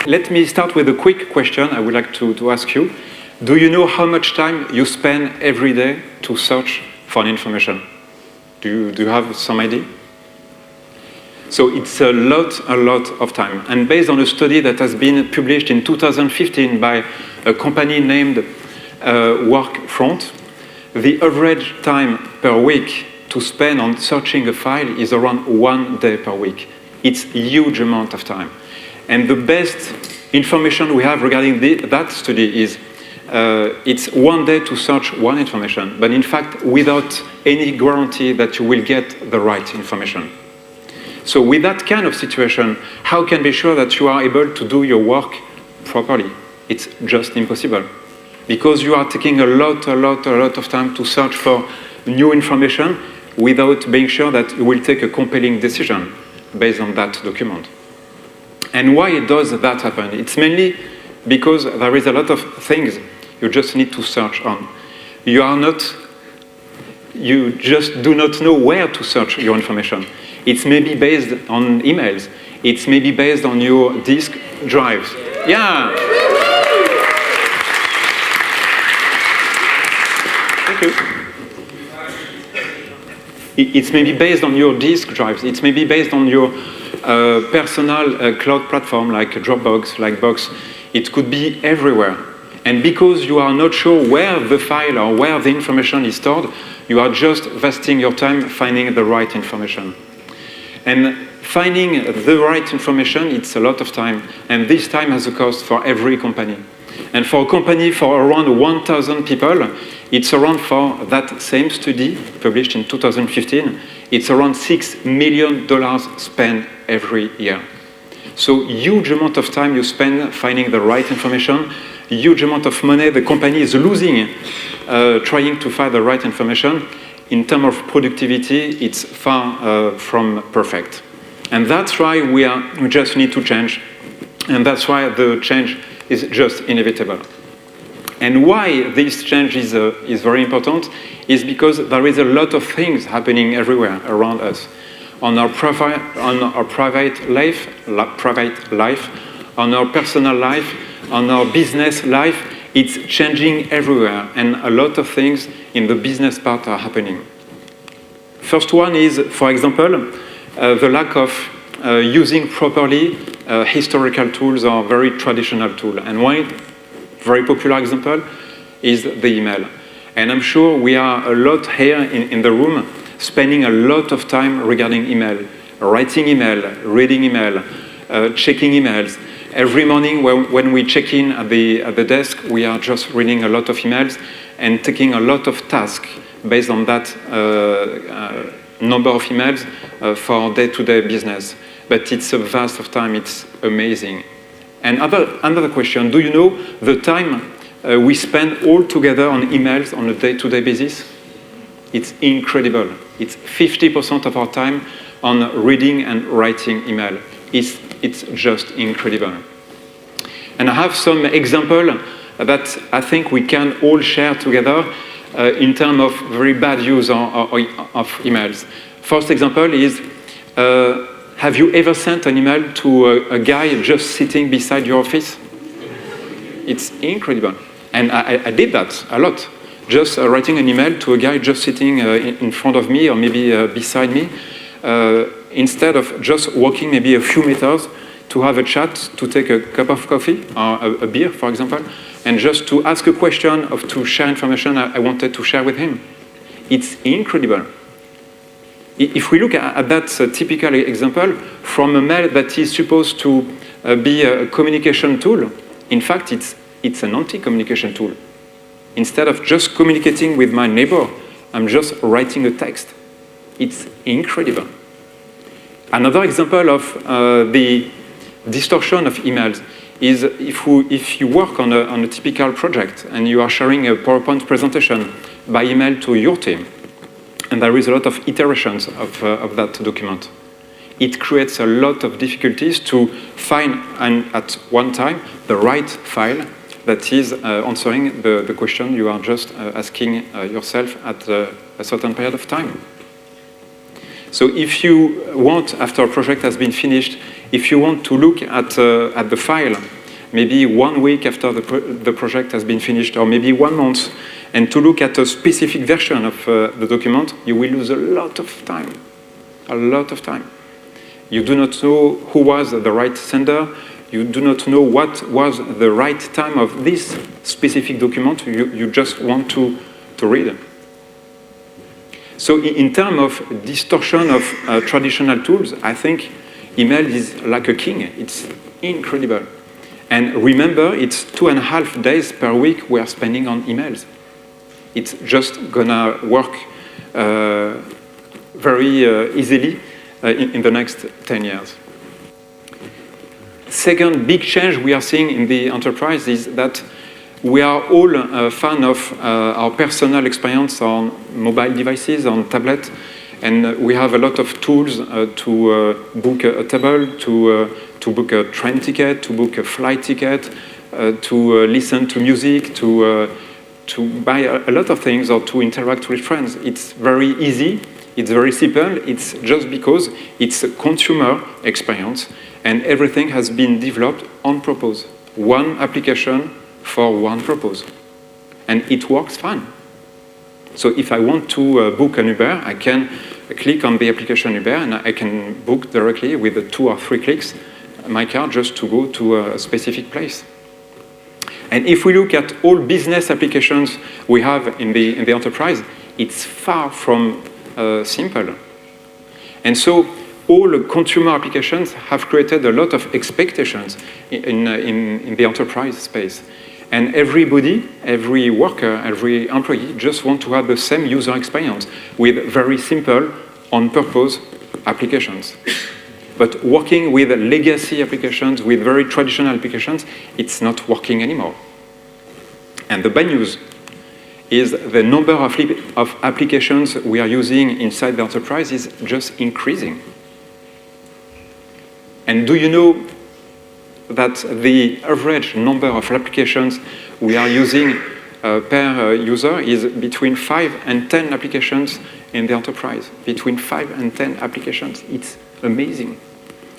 Let me start with a quick question I would like to ask you. Do you know how much time you spend every day to search for information? Do you have some idea? So it's a lot of time. And based on a study that has been published in 2015 by a company named Workfront, the average time per week to spend on searching a file is around 1 day per week. It's a huge amount of time. And the best information we have regarding that study is it's 1 day to search one information, but in fact, without any guarantee that you will get the right information. So with that kind of situation, how can be sure that you are able to do your work properly? It's just impossible. Because you are taking a lot of time to search for new information without being sure that you will take a compelling decision based on that document. And why does that happen? It's mainly because there is a lot of things you just need to search on. You just do not know where to search your information. It's maybe based on emails. It's maybe based on your disk drives. Yeah. Thank you. It's maybe based on your disk drives. It's maybe based on your personal cloud platform like Dropbox, like Box. It could be everywhere. And because you are not sure where the file or where the information is stored, you are just wasting your time finding the right information. And finding the right information, it's a lot of time. And this time has a cost for every company. And for a company for around 1,000 people, it's around, for that same study published in 2015, it's around $6 million spent every year. So huge amount of time you spend finding the right information, huge amount of money the company is losing trying to find the right information. In terms of productivity, it's far from perfect. And that's why we just need to change. And that's why the change is just inevitable. And why this change is very important is because there is a lot of things happening everywhere around us. On our private life, on our personal life, on our business life, it's changing everywhere. And a lot of things in the business part are happening. First one is, for example, the lack of using properly historical tools or very traditional tools. And one very popular example is the email. And I'm sure we are a lot here in the room spending a lot of time regarding email, writing email, reading email, checking emails. Every morning when we check in at the desk, we are just reading a lot of emails and taking a lot of tasks based on that number of emails for day-to-day business. But it's a vast of time, it's amazing. And another question, do you know the time we spend all together on emails on a day-to-day basis? It's incredible. It's 50% of our time on reading and writing email. It's just incredible. And I have some example that I think we can all share together in terms of very bad use of emails. First example is, have you ever sent an email to a guy just sitting beside your office? It's incredible. And I did that a lot. Just writing an email to a guy just sitting in front of me or maybe beside me, instead of just walking maybe a few meters to have a chat, to take a cup of coffee or a beer, for example, and just to ask a question or to share information I wanted to share with him. It's incredible. If we look at that typical example, from a mail that is supposed to be a communication tool, in fact, it's an anti-communication tool. Instead of just communicating with my neighbor, I'm just writing a text. It's incredible. Another example of the distortion of emails is if you work on a typical project and you are sharing a PowerPoint presentation by email to your team, and there is a lot of iterations of that document. It creates a lot of difficulties to find, at one time, the right file that is answering the question you are just asking yourself at a certain period of time. So if you want, after a project has been finished, if you want to look at the file, maybe 1 week after the project has been finished, or maybe 1 month, and to look at a specific version of the document, you will lose a lot of time. A lot of time. You do not know who was the right sender. You do not know what was the right time of this specific document. You just want to read. So in terms of distortion of traditional tools, I think email is like a king. It's incredible. And remember, it's 2.5 days per week we are spending on emails. It's just gonna work very easily in the next 10 years. Second big change we are seeing in the enterprise is that we are all a fan of our personal experience on mobile devices, on tablet, and we have a lot of tools to book a table, to book a train ticket, to book a flight ticket, to listen to music, to buy a lot of things, or to interact with friends. It's very easy, it's very simple, it's just because it's a consumer experience, and everything has been developed on purpose. One application for one purpose. And it works fine. So if I want to book an Uber, I can click on the application Uber, and I can book directly with 2 or 3 clicks my car just to go to a specific place. And if we look at all business applications we have in the enterprise, it's far from simple. And so all consumer applications have created a lot of expectations in the enterprise space. And everybody, every worker, every employee just want to have the same user experience with very simple, on-purpose applications. But working with legacy applications, with very traditional applications, it's not working anymore. And the bad news is the number of applications we are using inside the enterprise is just increasing. And do you know that the average number of applications we are using per user is between 5 and 10 applications in the enterprise? Between 5 and 10 applications. It's amazing.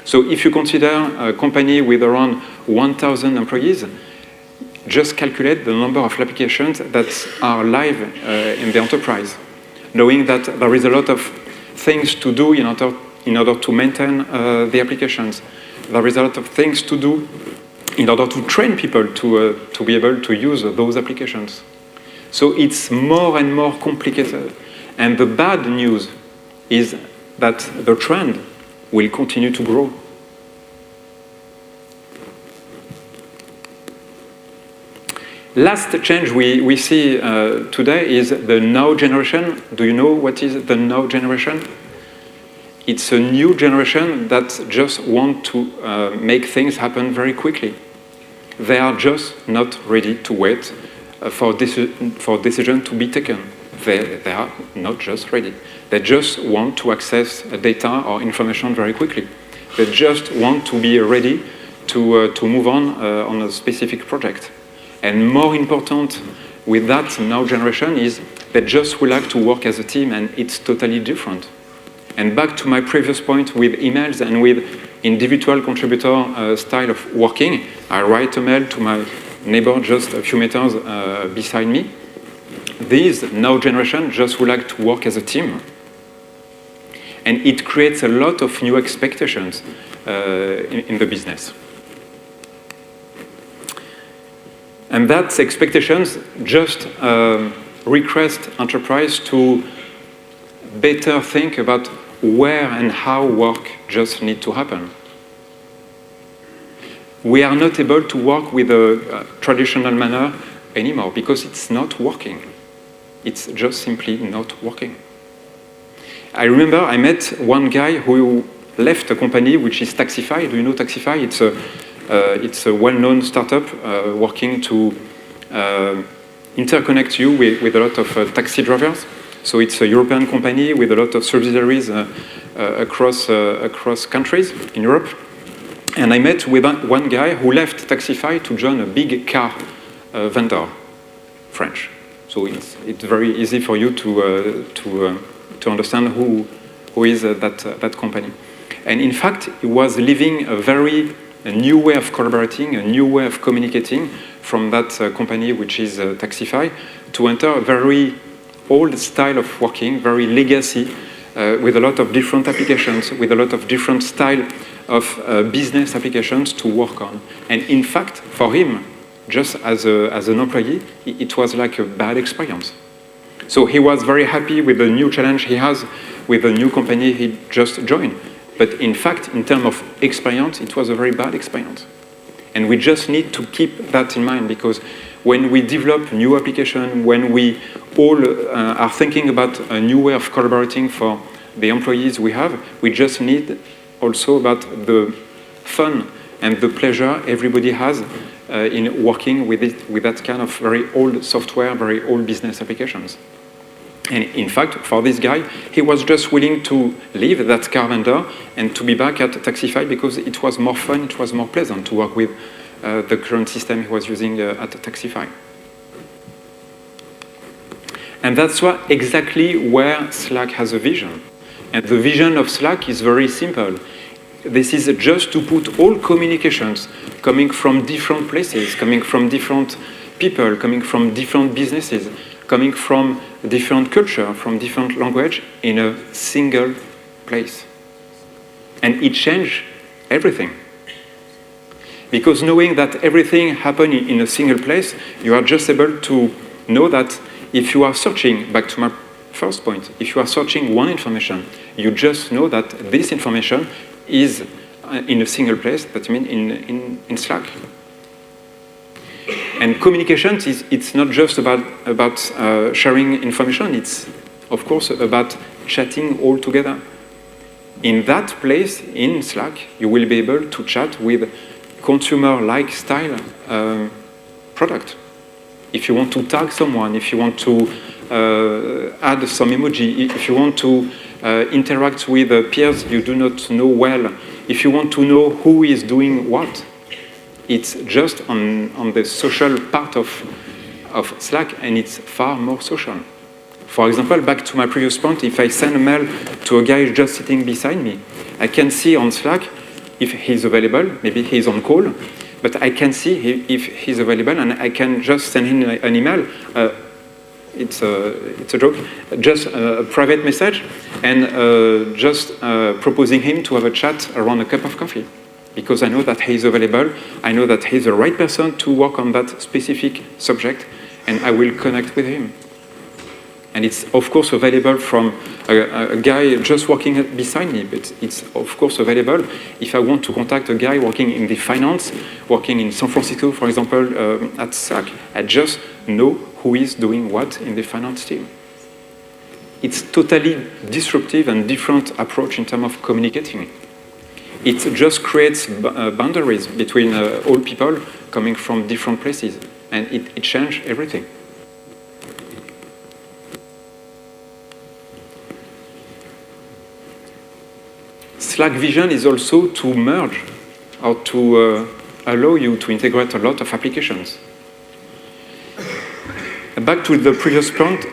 So if you consider a company with around 1,000 employees, just calculate the number of applications that are live in the enterprise, knowing that there is a lot of things to do in order to maintain the applications. There is a lot of things to do in order to train people to be able to use those applications. So it's more and more complicated. And the bad news is that the trend will continue to grow. Last change we see today is the now generation. Do you know what is the now generation? It's a new generation that just want to make things happen very quickly. They are just not ready to wait for decision to be taken. They are not just ready. They just want to access data or information very quickly. They just want to be ready to move on a specific project. And more important with that now generation is they just would like to work as a team, and it's totally different. And back to my previous point with emails and with individual contributor style of working, I write a mail to my neighbor just a few meters beside me. This now generation just would like to work as a team. And it creates a lot of new expectations in the business. And that expectations just request enterprise to better think about where and how work just need to happen. We are not able to work with a traditional manner anymore because it's not working. It's just simply not working. I remember I met one guy who left a company which is Taxify. Do you know Taxify? It's a well-known startup working to interconnect you with a lot of taxi drivers. So it's a European company with a lot of subsidiaries across countries in Europe. And I met with one guy who left Taxify to join a big car vendor, French. So it's very easy for you to understand who who is that company. And in fact, he was living a new way of collaborating, a new way of communicating from that company, which is Taxify, to enter a very old style of working, very legacy, with a lot of different applications, with a lot of different style of business applications to work on. And in fact, for him, just as an employee, it was like a bad experience. So he was very happy with the new challenge he has with the new company he just joined. But in fact, in terms of experience, it was a very bad experience. And we just need to keep that in mind, because when we develop new application, when we all are thinking about a new way of collaborating for the employees we have, we just need also about the fun and the pleasure everybody has in working with that kind of very old software, very old business applications. And in fact, for this guy, he was just willing to leave that car vendor and to be back at Taxify because it was more fun, it was more pleasant to work with the current system he was using at Taxify. And that's exactly where Slack has a vision. And the vision of Slack is very simple. This is just to put all communications coming from different places, coming from different people, coming from different businesses, coming from different culture, from different language, in a single place. And it changed everything. Because knowing that everything happened in a single place, you are just able to know that if you are searching, back to my first point, if you are searching one information, you just know that this information is in a single place, that means in Slack. And communications, it's not just about sharing information, it's of course about chatting all together. In that place, in Slack, you will be able to chat with consumer-like style product. If you want to tag someone, if you want to add some emoji, if you want to interact with peers you do not know well, if you want to know who is doing what, it's just on the social part of Slack, and it's far more social. For example, back to my previous point, if I send a mail to a guy just sitting beside me, I can see on Slack if he's available, maybe he's on call, but I can see if he's available, and I can just send him an email. It's a joke, just a private message, and just proposing him to have a chat around a cup of coffee. Because I know that he's available, I know that he's the right person to work on that specific subject, and I will connect with him. And it's, of course, available from a guy just working beside me, but it's, of course, available if I want to contact a guy working in the finance, working in San Francisco, for example, at Slack. I just know who is doing what in the finance team. It's totally disruptive and different approach in terms of communicating. It just creates boundaries between all people coming from different places, and it changed everything. Slack vision is also to merge or to allow you to integrate a lot of applications. Back to the previous point,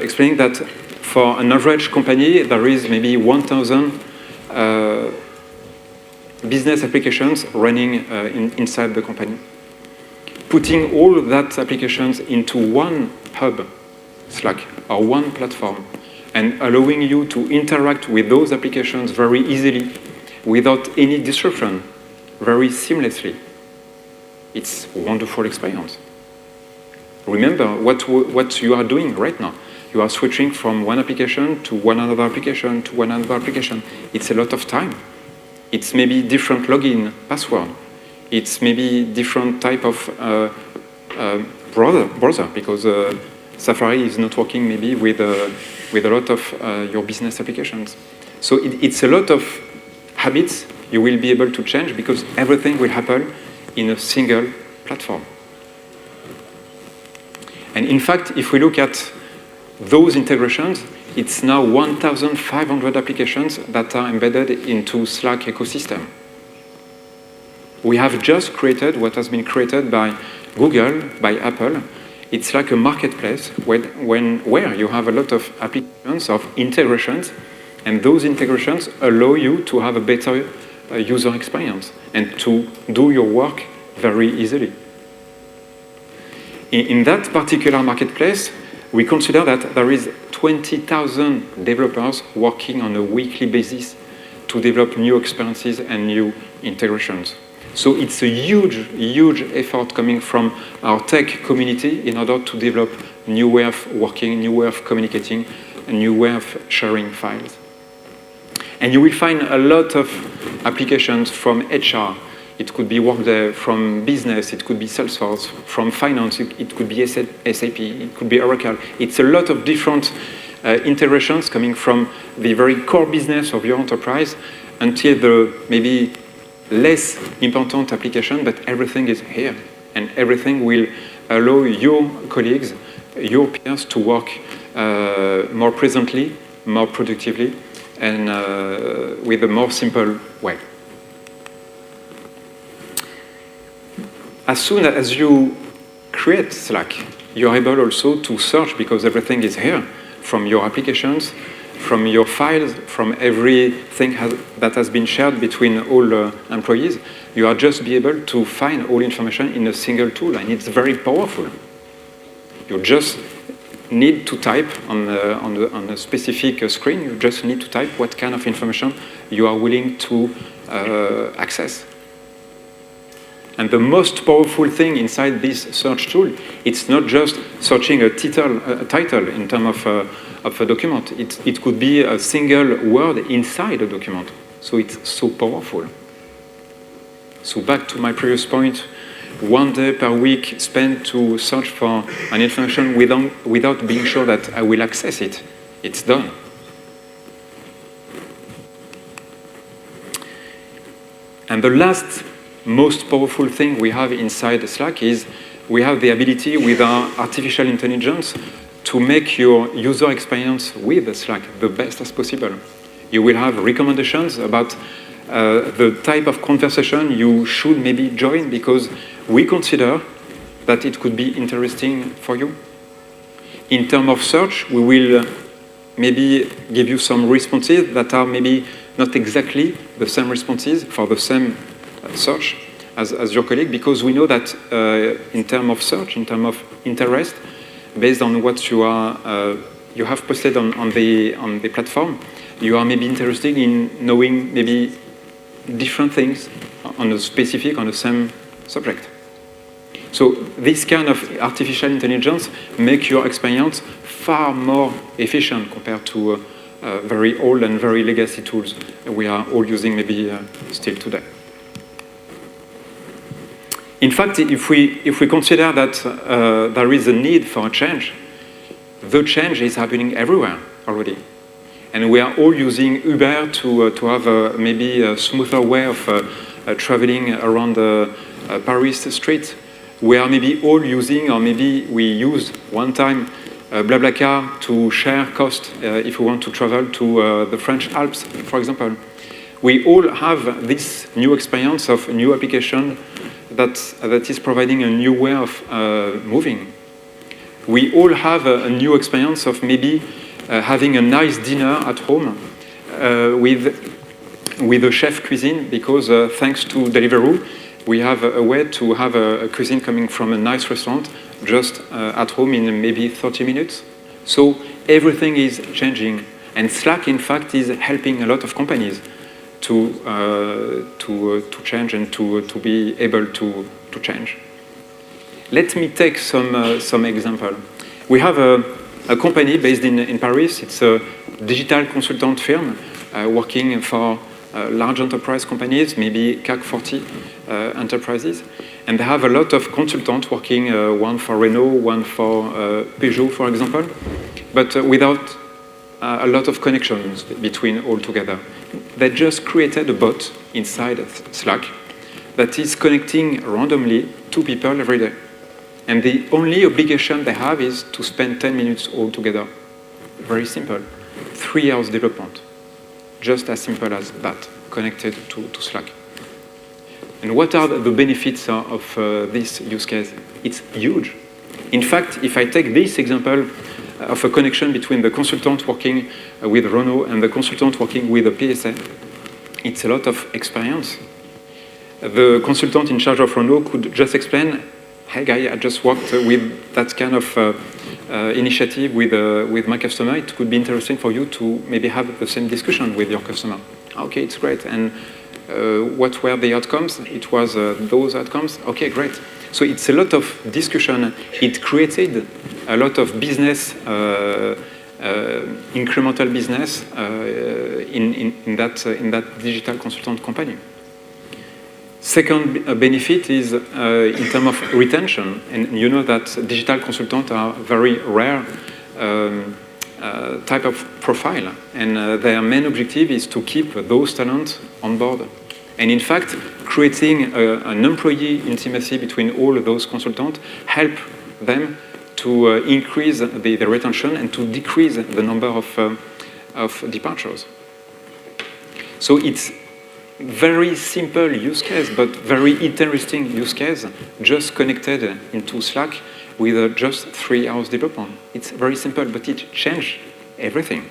explaining that for an average company, there is maybe 1,000 business applications running inside the company. Putting all that applications into one hub, Slack, or one platform, and allowing you to interact with those applications very easily, without any disruption, very seamlessly. It's a wonderful experience. Remember what you are doing right now. You are switching from one application to one another application to one another application. It's a lot of time. It's maybe different login password. It's maybe different type of browser because Safari is not working maybe with a lot of your business applications. So it's a lot of habits you will be able to change because everything will happen in a single platform. And in fact, if we look at those integrations, it's now 1,500 applications that are embedded into Slack ecosystem. We have just created what has been created by Google, by Apple. It's like a marketplace where you have a lot of applications, of integrations, And those integrations allow you to have a better user experience and to do your work very easily. In that particular marketplace, we consider that there is 20,000 developers working on a weekly basis to develop new experiences and new integrations. So it's a huge, huge effort coming from our tech community in order to develop new way of working, new way of communicating, a new way of sharing files. And you will find a lot of applications from HR. It could be Workday, from business, it could be Salesforce, from finance, it could be SAP, it could be Oracle. It's a lot of different integrations coming from the very core business of your enterprise until the maybe less important application, but everything is here. And everything will allow your colleagues, your peers to work more presently, more productively, and with a more simple way. As soon as you create Slack, you're able also to search because everything is here, from your applications, from your files, from everything that has been shared between all employees. You are just be able to find all information in a single tool, and it's very powerful. You just need to type on a specific screen. You just need to type what kind of information you are willing to access. And the most powerful thing inside this search tool, it's not just searching a title in terms of a document. It could be a single word inside a document. So it's so powerful. So back to my previous point, 1 day per week spent to search for an information without being sure that I will access it. It's done. And the last most powerful thing we have inside Slack is we have the ability with our artificial intelligence to make your user experience with Slack the best as possible. You will have recommendations about the type of conversation you should maybe join because we consider that it could be interesting for you. In terms of search, we will maybe give you some responses that are maybe not exactly the same responses for the same search as your colleague, because we know that in terms of search, in terms of interest, based on what you have posted on the platform, you are maybe interested in knowing maybe different things on the same subject. So this kind of artificial intelligence make your experience far more efficient compared to very old and very legacy tools we are all using maybe still today. In fact, if we consider that there is a need for a change, the change is happening everywhere already. And we are all using Uber to have maybe a smoother way of traveling around Paris streets. We are maybe all using, or maybe we used one time, BlaBlaCar to share cost if we want to travel to the French Alps, for example. We all have this new experience of a new application that is providing a new way of moving. We all have a new experience of maybe having a nice dinner at home with a chef cuisine, because thanks to Deliveroo, we have a way to have a cuisine coming from a nice restaurant just at home in maybe 30 minutes. So everything is changing. And Slack, in fact, is helping a lot of companies to change and to be able to change. Let me take some example. We have a company based in Paris. It's a digital consultant firm working for large enterprise companies, maybe CAC 40 enterprises. And they have a lot of consultants working, one for Renault, one for Peugeot, for example, but without a lot of connections between all together. They just created a bot inside Slack that is connecting randomly 2 people every day. And the only obligation they have is to spend 10 minutes all together. Very simple. 3 hours development. Just as simple as that, connected to Slack. And what are the benefits of this use case? It's huge. In fact, if I take this example of a connection between the consultant working with Renault and the consultant working with a PSA. It's a lot of experience. The consultant in charge of Renault could just explain, hey guy, I just worked with that kind of initiative with my customer. It could be interesting for you to maybe have the same discussion with your customer. Okay, it's great. And what were the outcomes? It was those outcomes. Okay, great. So it's a lot of discussion. It created a lot of business, incremental business in that digital consultant company. Second benefit is in terms of retention. And you know that digital consultants are very rare type of profile. And their main objective is to keep those talents on board. And in fact, creating an employee intimacy between all of those consultants help them to increase the retention and to decrease the number of departures. So it's very simple use case, but very interesting use case, just connected into Slack with just 3 hours development. It's very simple, but it changed everything.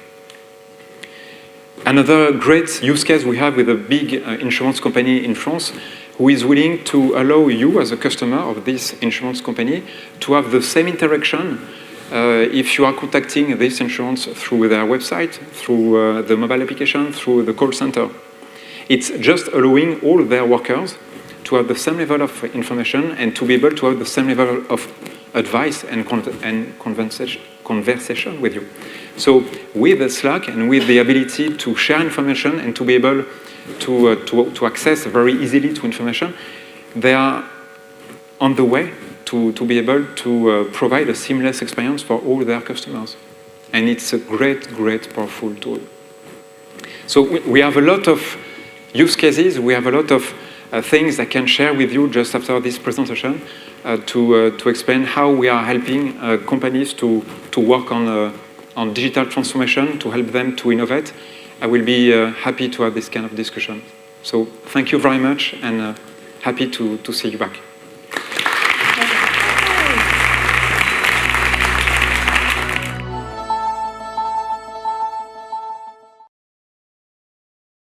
Another great use case we have with a big insurance company in France who is willing to allow you as a customer of this insurance company to have the same interaction if you are contacting this insurance through their website, through the mobile application, through the call center. It's just allowing all their workers to have the same level of information and to be able to have the same level of advice and conversation with you. So with Slack and with the ability to share information and to be able to access very easily to information, they are on the way to be able to provide a seamless experience for all their customers. And it's a great, great, powerful tool. So we have a lot of use cases, we have a lot of things I can share with you just after this presentation to explain how we are helping companies to work on digital transformation, to help them to innovate. I will be happy to have this kind of discussion. So thank you very much and happy to see you back.